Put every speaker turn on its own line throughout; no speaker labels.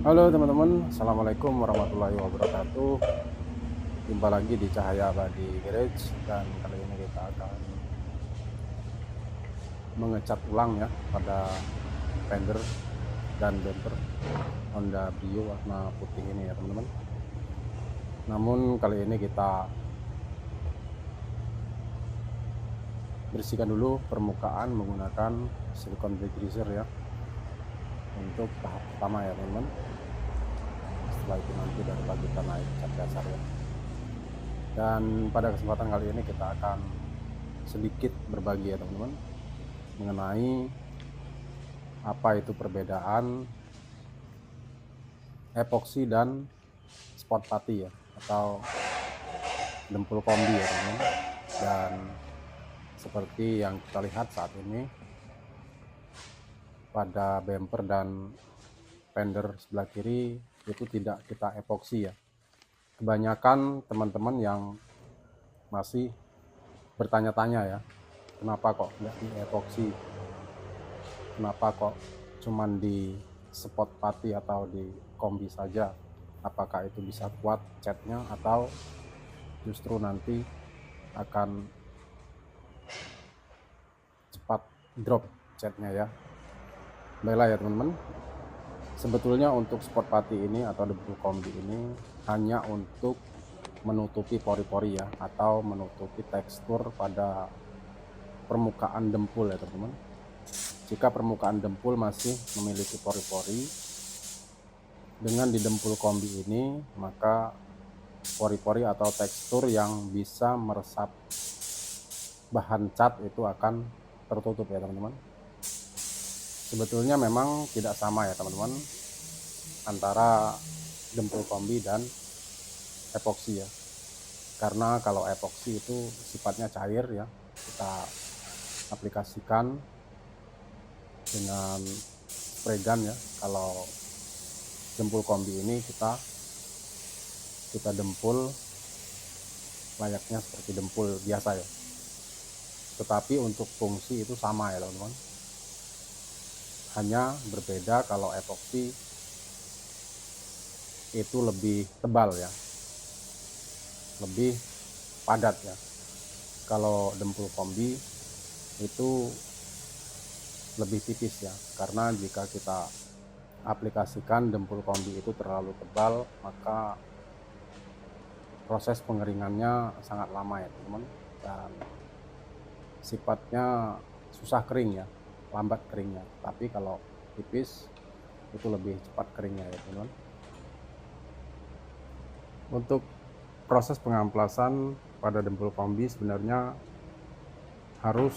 Halo teman-teman, Assalamualaikum warahmatullahi wabarakatuh. Jumpa lagi di Cahaya Abadi Garage, dan kali ini kita akan mengecat ulang ya pada fender dan bumper Honda Brio warna putih ini ya teman-teman. Namun kali ini kita bersihkan dulu permukaan menggunakan silikon degreaser ya, untuk tahap pertama ya teman-teman. Setelah itu nanti baru kita naik cat dasar ya. Dan pada kesempatan kali ini kita akan sedikit berbagi ya teman-teman, mengenai apa itu perbedaan epoksi dan spot putty ya, atau dempul kombi ya teman-teman. Dan seperti yang kita lihat saat ini pada bumper dan fender sebelah kiri itu tidak kita epoksi ya. Kebanyakan teman-teman yang masih bertanya-tanya ya, kenapa kok nggak di epoksi, kenapa kok cuman di spot putty atau di kombi saja, apakah itu bisa kuat catnya atau justru nanti akan cepat drop catnya ya. Baiklah ya teman-teman, sebetulnya untuk spot putty ini atau dempul kombi ini hanya untuk menutupi pori-pori ya, atau menutupi tekstur pada permukaan dempul ya teman-teman. Jika permukaan dempul masih memiliki pori-pori, dengan di dempul kombi ini maka pori-pori atau tekstur yang bisa meresap bahan cat itu akan tertutup ya teman-teman. Sebetulnya memang tidak sama ya teman-teman antara dempul kombi dan epoksi ya, karena kalau epoksi itu sifatnya cair ya, kita aplikasikan dengan spray gun ya. Kalau dempul kombi ini kita dempul layaknya seperti dempul biasa ya, tetapi untuk fungsi itu sama ya teman-teman. Hanya berbeda kalau epoksi itu lebih tebal ya, lebih padat ya. Kalau dempul kombi itu lebih tipis ya, karena jika kita aplikasikan dempul kombi itu terlalu tebal, maka proses pengeringannya sangat lama ya teman-teman, dan sifatnya susah kering ya, lambat keringnya. Tapi kalau tipis itu lebih cepat keringnya ya teman-teman. Untuk proses pengamplasan pada dempul kombi sebenarnya harus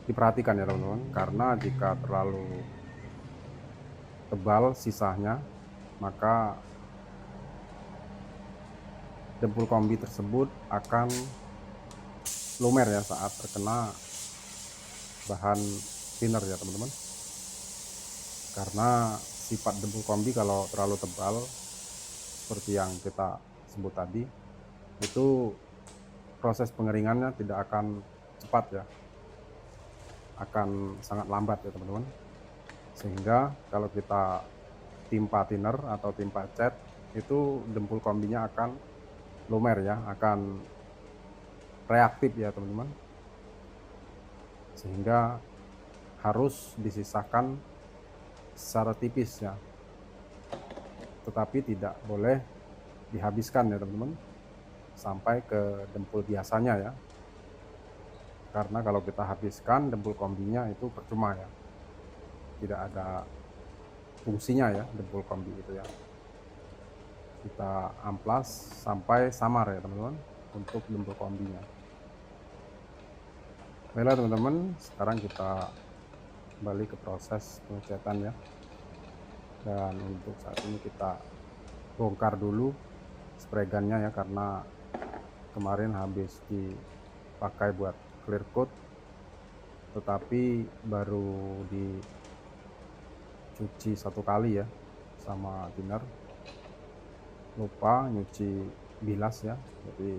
diperhatikan ya teman-teman, karena jika terlalu tebal sisanya maka dempul kombi tersebut akan lumer ya saat terkena bahan thinner ya teman-teman. Karena sifat dempul kombi kalau terlalu tebal seperti yang kita sebut tadi, itu proses pengeringannya tidak akan cepat ya, akan sangat lambat ya teman-teman. Sehingga kalau kita timpa thinner atau timpa cat, itu dempul kombinya akan lumer ya, akan reaktif ya teman-teman, sehingga harus disisakan secara tipis ya, tetapi tidak boleh dihabiskan ya teman-teman sampai ke dempul biasanya ya, karena kalau kita habiskan dempul kombinya itu percuma ya, tidak ada fungsinya ya dempul kombi itu ya. Kita amplas sampai samar ya teman-teman untuk dempul kombinya. Baiklah teman-teman, sekarang kita kembali ke proses pengecatan ya. Dan untuk saat ini kita bongkar dulu spray gunnya ya, karena kemarin habis dipakai buat clear coat, tetapi baru dicuci satu kali ya sama thinner, lupa nyuci bilas ya, jadi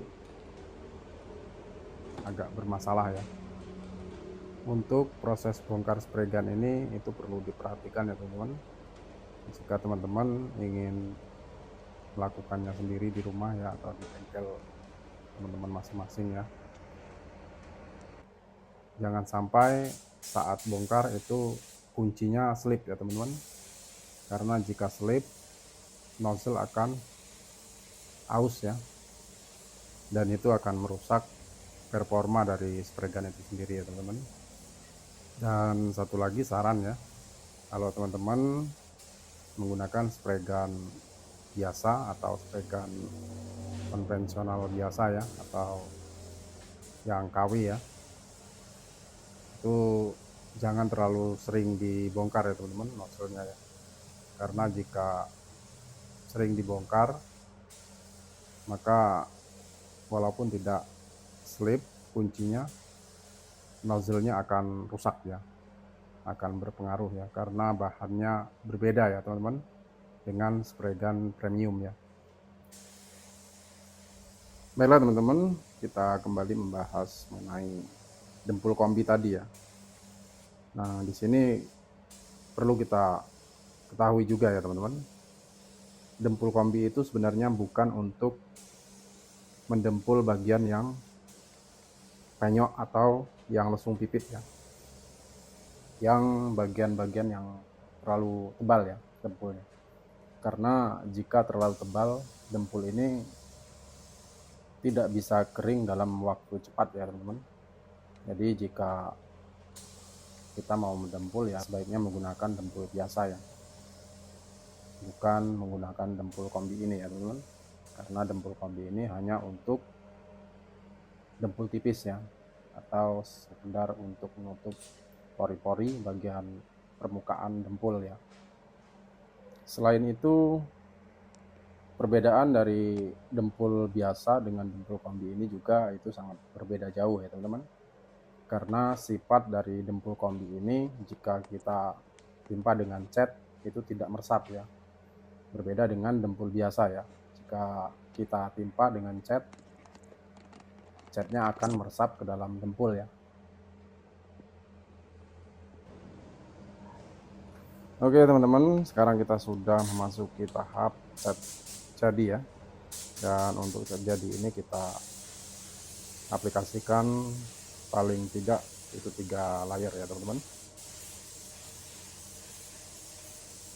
agak bermasalah ya. Untuk proses bongkar spray gun ini itu perlu diperhatikan ya teman-teman, Jika teman-teman ingin melakukannya sendiri di rumah ya, atau di bengkel teman-teman masing-masing ya, jangan sampai saat bongkar itu kuncinya slip ya teman-teman, karena jika slip nozzle akan aus ya, dan itu akan merusak performa dari spray gun itu sendiri ya teman-teman. Dan satu lagi saran ya, kalau teman-teman menggunakan spray gun biasa atau spray gun konvensional biasa ya, atau yang KW ya, itu jangan terlalu sering dibongkar ya teman-teman nozzle-nya ya, karena jika sering dibongkar maka walaupun tidak slip kuncinya, nozzle-nya akan rusak ya, akan berpengaruh ya, karena bahannya berbeda ya teman-teman dengan spray gun premium ya. Baiklah teman-teman, kita kembali membahas mengenai dempul kombi tadi ya. Nah, di sini perlu kita ketahui juga ya teman-teman, dempul kombi itu sebenarnya bukan untuk mendempul bagian yang penyok atau yang lesung pipit ya, yang bagian-bagian yang terlalu tebal ya dempulnya. Karena jika terlalu tebal, dempul ini tidak bisa kering dalam waktu cepat ya teman-teman. Jadi jika kita mau mendempul ya sebaiknya menggunakan dempul biasa ya, bukan menggunakan dempul kombi ini ya teman-teman, karena dempul kombi ini hanya untuk dempul tipis ya, atau sekedar untuk menutup pori-pori bagian permukaan dempul ya. Selain itu, perbedaan dari dempul biasa dengan dempul kombi ini juga itu sangat berbeda jauh ya teman-teman. Karena sifat dari dempul kombi ini jika kita timpa dengan cat itu tidak meresap ya. Berbeda dengan dempul biasa ya. Jika kita timpa dengan cat, catnya akan meresap ke dalam dempul ya. Oke teman-teman, sekarang kita sudah memasuki tahap cat jadi ya. Dan untuk cat jadi ini kita aplikasikan paling tidak itu 3 layer ya teman-teman.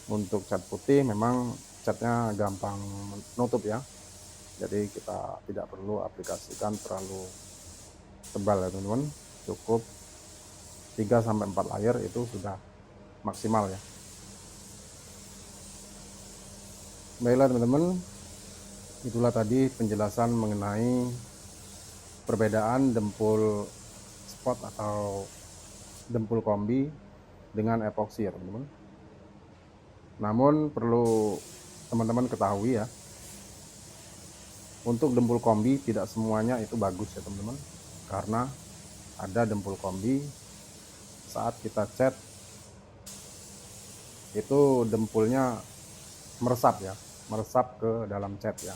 Untuk cat putih memang catnya gampang menutup ya, jadi kita tidak perlu aplikasikan terlalu tebal ya teman-teman, cukup 3-4 layer itu sudah maksimal ya. Baiklah teman-teman, itulah tadi penjelasan mengenai perbedaan dempul spot atau dempul kombi dengan epoksi ya teman-teman. Namun perlu teman-teman ketahui ya, untuk dempul kombi tidak semuanya itu bagus ya teman-teman, karena ada dempul kombi saat kita cat itu dempulnya meresap ya, meresap ke dalam cat ya,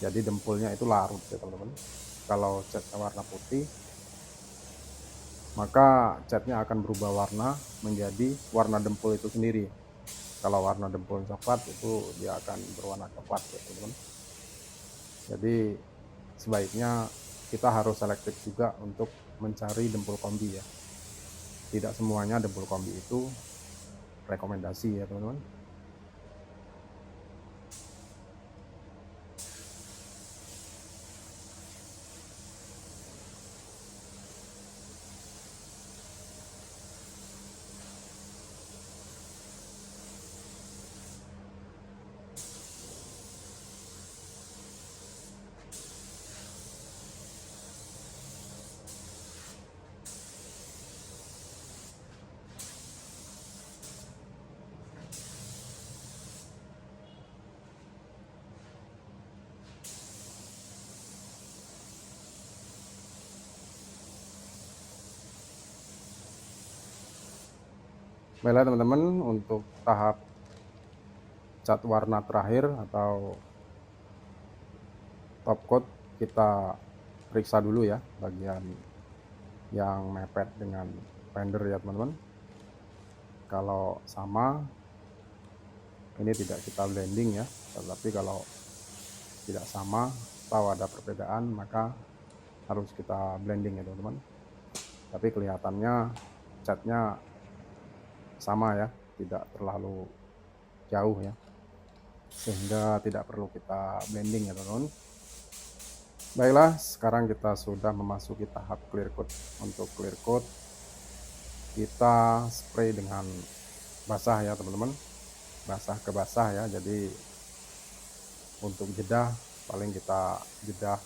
jadi dempulnya itu larut ya teman-teman. Kalau catnya warna putih maka catnya akan berubah warna menjadi warna dempul itu sendiri. Kalau warna dempul coklat itu dia akan berwarna coklat ya teman-teman. Jadi sebaiknya kita harus selektif juga untuk mencari dempul kombi ya. Tidak semuanya dempul kombi itu rekomendasi ya teman-teman. Baiklah teman-teman, untuk tahap cat warna terakhir atau top coat kita periksa dulu ya bagian yang mepet dengan fender ya teman-teman. Kalau sama ini tidak kita blending ya, tetapi kalau tidak sama atau ada perbedaan maka harus kita blending ya teman-teman. Tapi kelihatannya catnya sama ya, tidak terlalu jauh ya, sehingga tidak perlu kita blending ya teman-teman. Baiklah, sekarang kita sudah memasuki tahap clear coat. Untuk clear coat kita spray dengan basah ya teman-teman, basah ke basah ya. Jadi untuk jeda paling kita jeda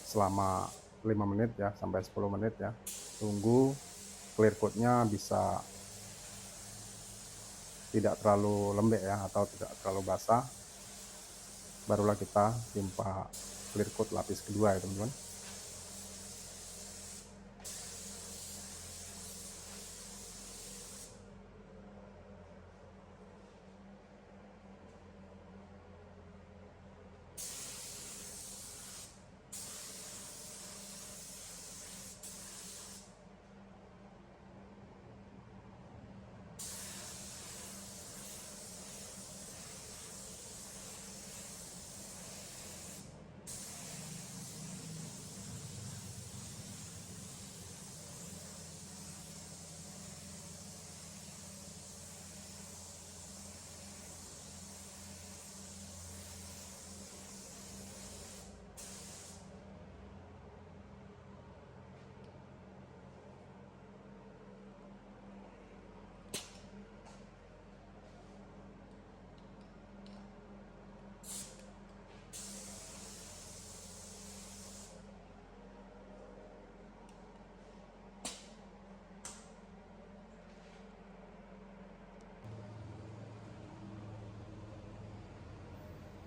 selama 5 menit ya sampai 10 menit ya. Tunggu clear coatnya bisa tidak terlalu lembek ya atau tidak terlalu basah, barulah kita timpa clear coat lapis kedua ya teman-teman.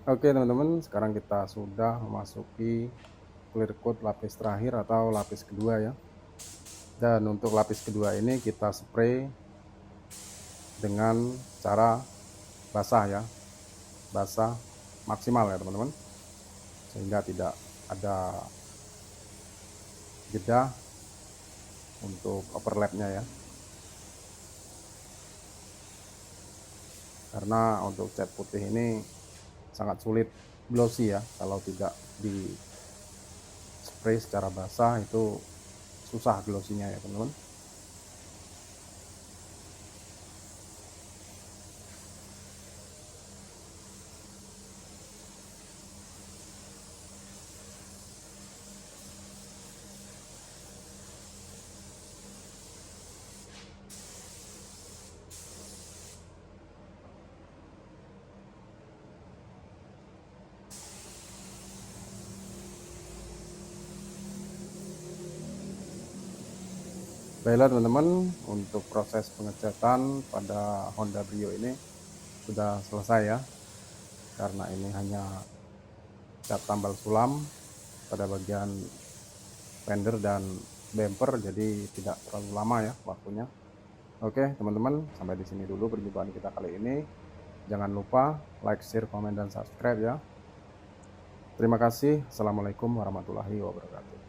Oke teman-teman, sekarang kita sudah memasuki clear coat lapis terakhir atau lapis kedua ya. Dan untuk lapis kedua ini kita spray dengan cara basah ya, basah maksimal ya teman-teman, sehingga tidak ada jeda untuk overlapnya ya. Karena untuk cat putih ini sangat sulit glossy ya, kalau tidak di spray secara basah itu susah glossinya ya teman-teman. Baiklah teman-teman, untuk proses pengecatan pada Honda Brio ini sudah selesai ya, karena ini hanya cat tambal sulam pada bagian fender dan bumper, jadi tidak terlalu lama ya waktunya. Oke teman-teman, sampai di sini dulu perjumpaan kita kali ini. Jangan lupa like, share, komen, dan subscribe ya. Terima kasih. Assalamualaikum warahmatullahi wabarakatuh.